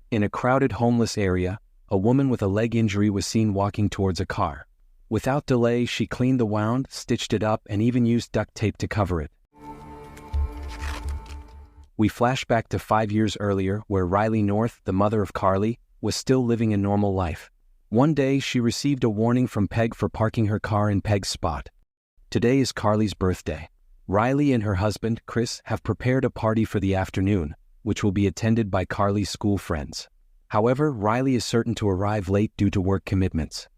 In a crowded homeless area, a woman with a leg injury was seen walking towards a car. Without delay, she cleaned the wound, stitched it up, and even used duct tape to cover it. We flash back to 5 years earlier, where Riley North, the mother of Carly, was still living a normal life. One day, she received a warning from Peg for parking her car in Peg's spot. Today is Carly's birthday. Riley and her husband, Chris, have prepared a party for the afternoon, which will be attended by Carly's school friends. However, Riley is certain to arrive late due to work commitments.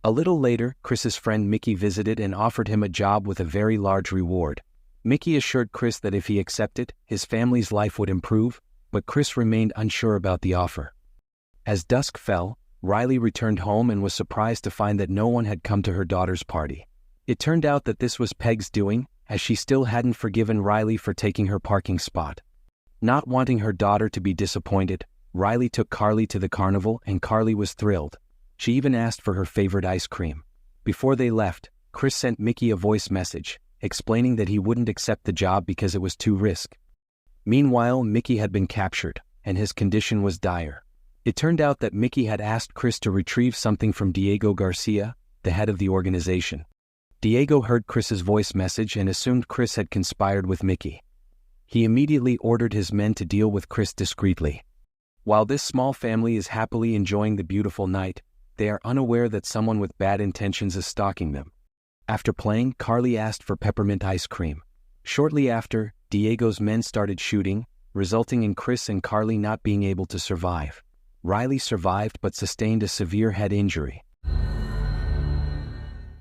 A little later, Chris's friend Mickey visited and offered him a job with a very large reward. Mickey assured Chris that if he accepted, his family's life would improve, but Chris remained unsure about the offer. As dusk fell, Riley returned home and was surprised to find that no one had come to her daughter's party. It turned out that this was Peg's doing, as she still hadn't forgiven Riley for taking her parking spot. Not wanting her daughter to be disappointed, Riley took Carly to the carnival, and Carly was thrilled. She even asked for her favorite ice cream. Before they left, Chris sent Mickey a voice message, explaining that he wouldn't accept the job because it was too risky. Meanwhile, Mickey had been captured, and his condition was dire. It turned out that Mickey had asked Chris to retrieve something from Diego Garcia, the head of the organization. Diego heard Chris's voice message and assumed Chris had conspired with Mickey. He immediately ordered his men to deal with Chris discreetly. While this small family is happily enjoying the beautiful night, they are unaware that someone with bad intentions is stalking them. After playing, Carly asked for peppermint ice cream. Shortly after, Diego's men started shooting, resulting in Chris and Carly not being able to survive. Riley survived but sustained a severe head injury.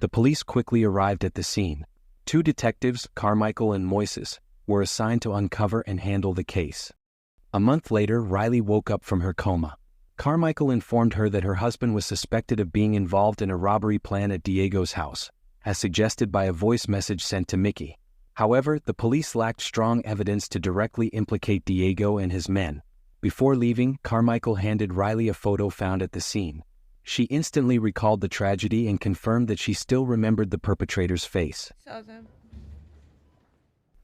The police quickly arrived at the scene. 2 detectives, Carmichael and Moises, were assigned to uncover and handle the case. A month later, Riley woke up from her coma. Carmichael informed her that her husband was suspected of being involved in a robbery plan at Diego's house, as suggested by a voice message sent to Mickey. However, the police lacked strong evidence to directly implicate Diego and his men. Before leaving, Carmichael handed Riley a photo found at the scene. She instantly recalled the tragedy and confirmed that she still remembered the perpetrator's face.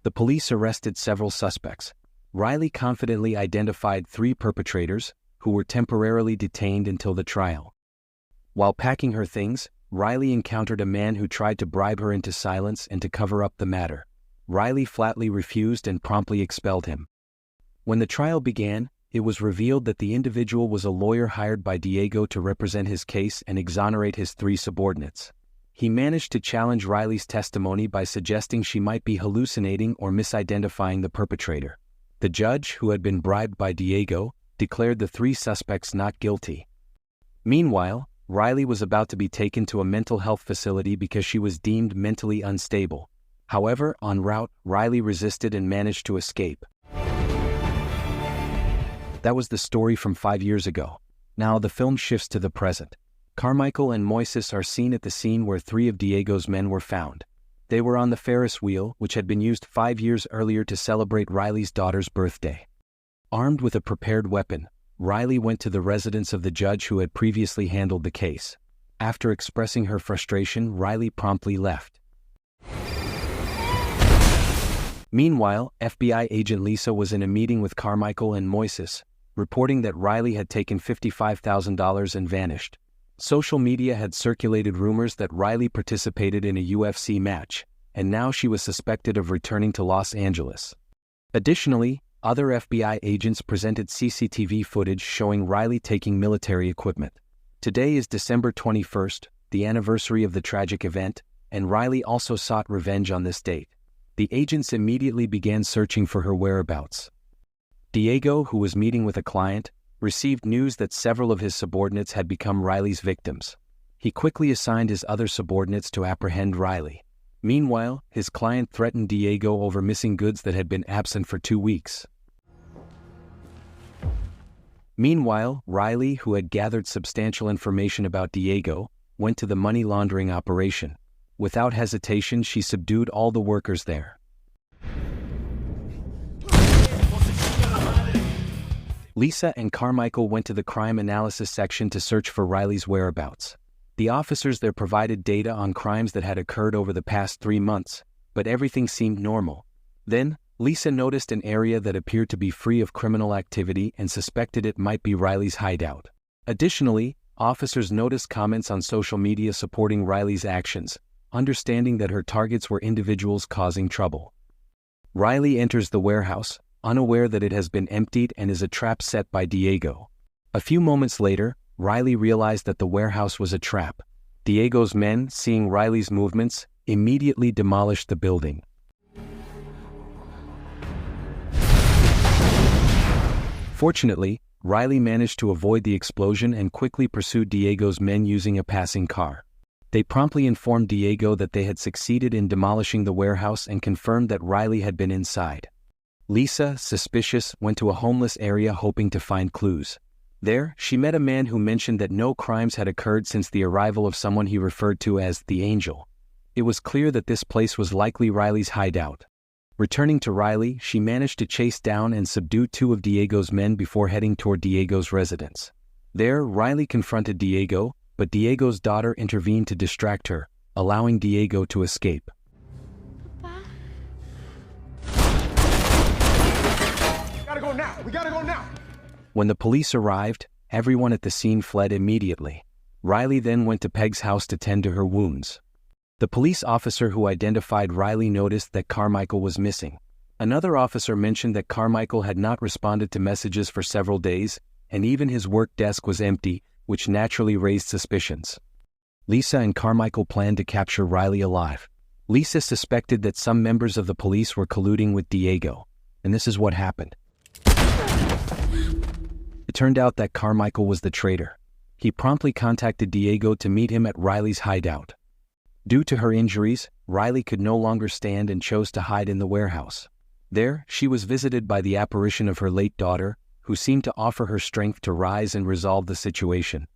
The police arrested several suspects. Riley confidently identified 3 perpetrators, who were temporarily detained until the trial. While packing her things, Riley encountered a man who tried to bribe her into silence and to cover up the matter. Riley flatly refused and promptly expelled him. When the trial began, it was revealed that the individual was a lawyer hired by Diego to represent his case and exonerate his 3 subordinates. He managed to challenge Riley's testimony by suggesting she might be hallucinating or misidentifying the perpetrator. The judge, who had been bribed by Diego, declared the 3 suspects not guilty. Meanwhile, Riley was about to be taken to a mental health facility because she was deemed mentally unstable. However, en route, Riley resisted and managed to escape. That was the story from 5 years ago. Now the film shifts to the present. Carmichael and Moises are seen at the scene where 3 of Diego's men were found. They were on the Ferris wheel, which had been used 5 years earlier to celebrate Riley's daughter's birthday. Armed with a prepared weapon, Riley went to the residence of the judge who had previously handled the case. After expressing her frustration, Riley promptly left. Meanwhile, FBI agent Lisa was in a meeting with Carmichael and Moises, reporting that Riley had taken $55,000 and vanished. Social media had circulated rumors that Riley participated in a UFC match, and now she was suspected of returning to Los Angeles. Additionally, other FBI agents presented CCTV footage showing Riley taking military equipment. Today is December 21st, the anniversary of the tragic event, and Riley also sought revenge on this date. The agents immediately began searching for her whereabouts. Diego, who was meeting with a client, received news that several of his subordinates had become Riley's victims. He quickly assigned his other subordinates to apprehend Riley. Meanwhile, his client threatened Diego over missing goods that had been absent for 2 weeks. Meanwhile, Riley, who had gathered substantial information about Diego, went to the money laundering operation. Without hesitation, she subdued all the workers there. Lisa and Carmichael went to the crime analysis section to search for Riley's whereabouts. The officers there provided data on crimes that had occurred over the past 3 months, but everything seemed normal. Then, Lisa noticed an area that appeared to be free of criminal activity and suspected it might be Riley's hideout. Additionally, officers noticed comments on social media supporting Riley's actions, understanding that her targets were individuals causing trouble. Riley enters the warehouse, unaware that it has been emptied and is a trap set by Diego. A few moments later, Riley realized that the warehouse was a trap. Diego's men, seeing Riley's movements, immediately demolished the building. Fortunately, Riley managed to avoid the explosion and quickly pursued Diego's men using a passing car. They promptly informed Diego that they had succeeded in demolishing the warehouse and confirmed that Riley had been inside. Lisa, suspicious, went to a homeless area hoping to find clues. There, she met a man who mentioned that no crimes had occurred since the arrival of someone he referred to as the Angel. It was clear that this place was likely Riley's hideout. Returning to Riley, she managed to chase down and subdue 2 of Diego's men before heading toward Diego's residence. There, Riley confronted Diego, but Diego's daughter intervened to distract her, allowing Diego to escape. Gotta go now! We gotta go now! When the police arrived, everyone at the scene fled immediately. Riley then went to Peg's house to tend to her wounds. The police officer who identified Riley noticed that Carmichael was missing. Another officer mentioned that Carmichael had not responded to messages for several days, and even his work desk was empty, which naturally raised suspicions. Lisa and Carmichael planned to capture Riley alive. Lisa suspected that some members of the police were colluding with Diego, and this is what happened. It turned out that Carmichael was the traitor. He promptly contacted Diego to meet him at Riley's hideout. Due to her injuries, Riley could no longer stand and chose to hide in the warehouse. There, she was visited by the apparition of her late daughter, who seemed to offer her strength to rise and resolve the situation.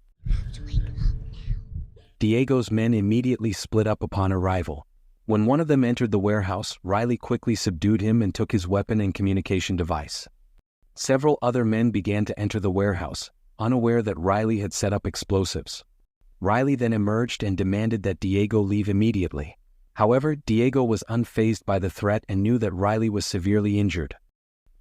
Diego's men immediately split up upon arrival. When one of them entered the warehouse, Riley quickly subdued him and took his weapon and communication device. Several other men began to enter the warehouse, unaware that Riley had set up explosives. Riley then emerged and demanded that Diego leave immediately. However, Diego was unfazed by the threat and knew that Riley was severely injured.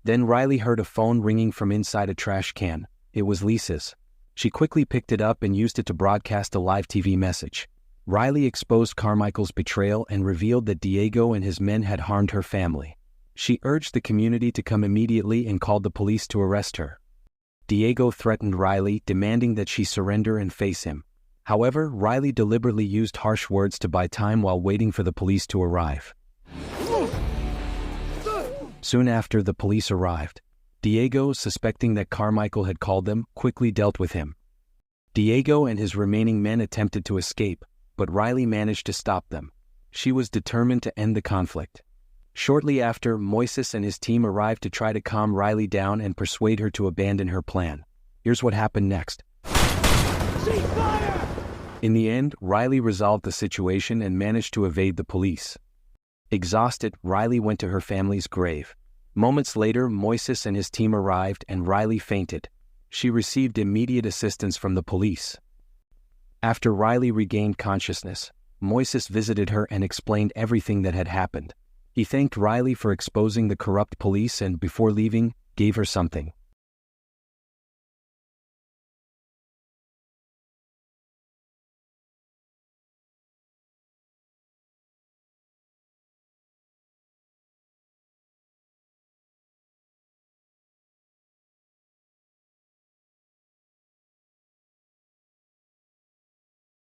Then Riley heard a phone ringing from inside a trash can. It was Lisa's. She quickly picked it up and used it to broadcast a live TV message. Riley exposed Carmichael's betrayal and revealed that Diego and his men had harmed her family. She urged the community to come immediately and called the police to arrest her. Diego threatened Riley, demanding that she surrender and face him. However, Riley deliberately used harsh words to buy time while waiting for the police to arrive. Soon after the police arrived, Diego, suspecting that Carmichael had called them, quickly dealt with him. Diego and his remaining men attempted to escape, but Riley managed to stop them. She was determined to end the conflict. Shortly after, Moises and his team arrived to try to calm Riley down and persuade her to abandon her plan. Here's what happened next. In the end, Riley resolved the situation and managed to evade the police. Exhausted, Riley went to her family's grave. Moments later, Moises and his team arrived and Riley fainted. She received immediate assistance from the police. After Riley regained consciousness, Moises visited her and explained everything that had happened. He thanked Riley for exposing the corrupt police and, before leaving, gave her something.